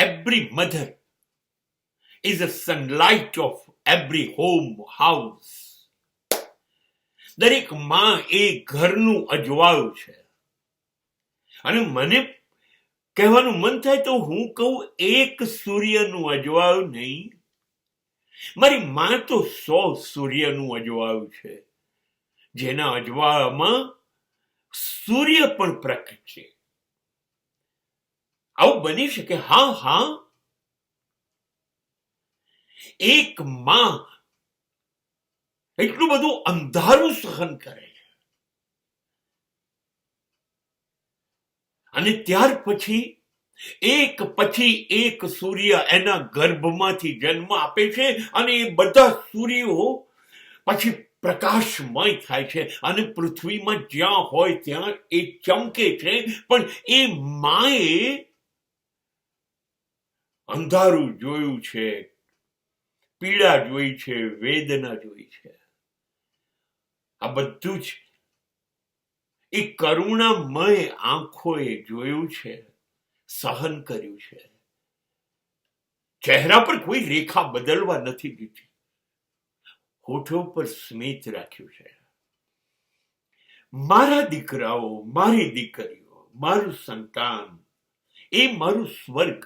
every mother is a sunlight of every home house. દરેક માં એ ઘરનું અજવાળું છે. અને મને કહેવાનું મન થાય તો હું કહું, એક સૂર્યનું અજવાળું નહીં, મારી માં તો 100 સૂર્યનું અજવાળું છે, જેના અજવાળામાં સૂર્ય પણ પ્રગટે. આવું બની શકે? હા, એક માં એટલું બધું અંધારું સહન કરે છે, અને ત્યાર પછી એક સૂર્ય એના ગર્ભમાંથી જન્મ આપે છે, અને એ બધા સૂર્યો પછી પ્રકાશમય થાય છે, અને પૃથ્વીમાં જ્યાં હોય ત્યાં એ ચમકે છે. પણ એ માએ અંધારું જોયું છે, પીડા જોઈ છે, વેદના જોઈ છે. આ બધું જ એ કરુણામય આંખોએ જોયું છે, સહન કર્યું છે. ચહેરા પર કોઈ રેખા બદલવા નથી દીધી, હોઠો પર સ્મિત રાખ્યું છે. મારા દીકરાઓ, મારી દીકરીઓ, મારું સંતાન, એ મારું સ્વર્ગ.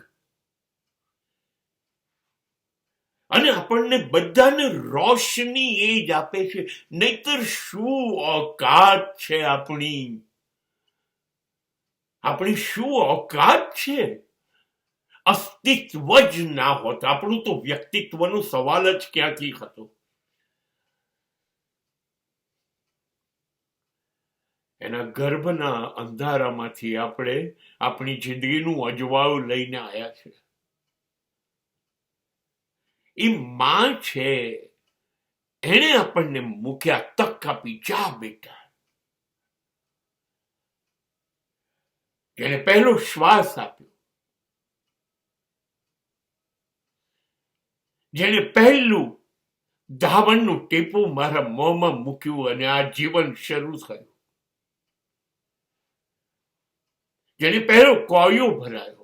અને આપણને બધાને રોશની એ જ આપે છે. નહીતર શું ઓકાત છે આપણી શું ઓકાત છે? અસ્તિત્વ જ ના હોત, આપણું તો વ્યક્તિત્વનો સવાલ જ ક્યાંથી હતો? એના ગર્ભના અંધારામાંથી આપણે આપણી જિંદગીનું અજવાળું લઈને આવ્યા છે. એ માં છે, એણે આપણને મૂક્યા, તક આપી, જા બેટા. જેને પહેલો શ્વાસ આપ્યો, જેને પહેલું ધાવણનું ટીપું મારા મોંમાં મૂક્યું અને આ જીવન શરૂ થયું, જેને પહેલો કોળિયો ભરાયો,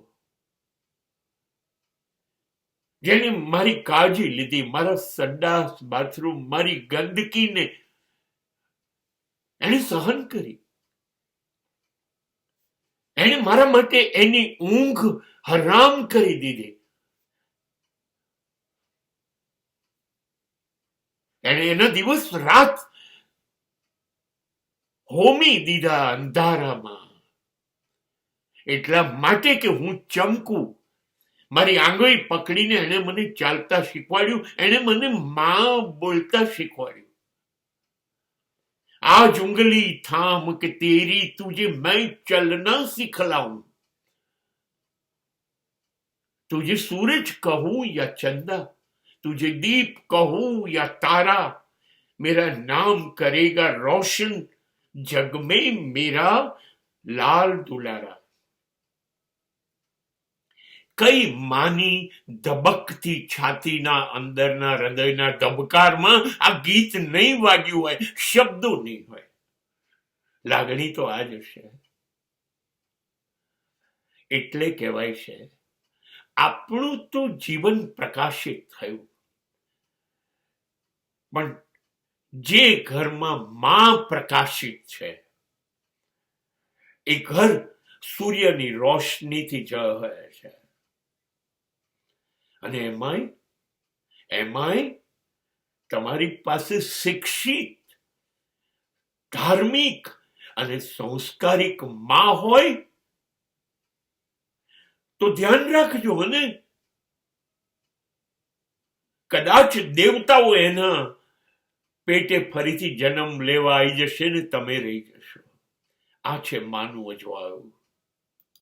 જેને મારી કાળજી લીધી, મારા સંડાસ બાથરૂમ, મારી ગંદકીને એને સહન કરી. એને મારા માટે એની ઊંઘ હરામ કરી દીધી. એને એના દિવસ રાત હોમી દીધા અંધારામાં, એટલા માટે કે હું ચમકું. મારી આંગળી પકડીને એને મને ચાલતા શીખવાડ્યું, એને મને માં બોલતા શીખવાડ્યું. आज उंगली थाम के तेरी तुझे मैं चलना सिखलाऊं, तुझे सूरज कहूं या चंदा, तुझे दीप कहूं या तारा, मेरा नाम करेगा रोशन जग में मेरा लाल दुलारा. કઈ માની ધબકતી છાતીના અંદરના હૃદયના ધબકારમાં આ ગીત નહીં વાગ્યું હોય, શબ્દો નહીં હોય, લાગણી તો આ જ હશે. એટલે કહેવાય છે આપણું તો જીવન પ્રકાશિત થયું, પણ જે ઘરમાં માં પ્રકાશિત છે એ ઘર સૂર્યની રોશનીથી ઝળહળે છે. અને એમાંય તમારી પાસે શિક્ષિત, ધાર્મિક અને સંસ્કારિક માં હોય તો ધ્યાન રાખજો. અને કદાચ દેવતાઓ એના પેટે ફરીથી જન્મ લેવા આવી જશે ને તમે રહી જશો. આ છે માનું અજવાળું.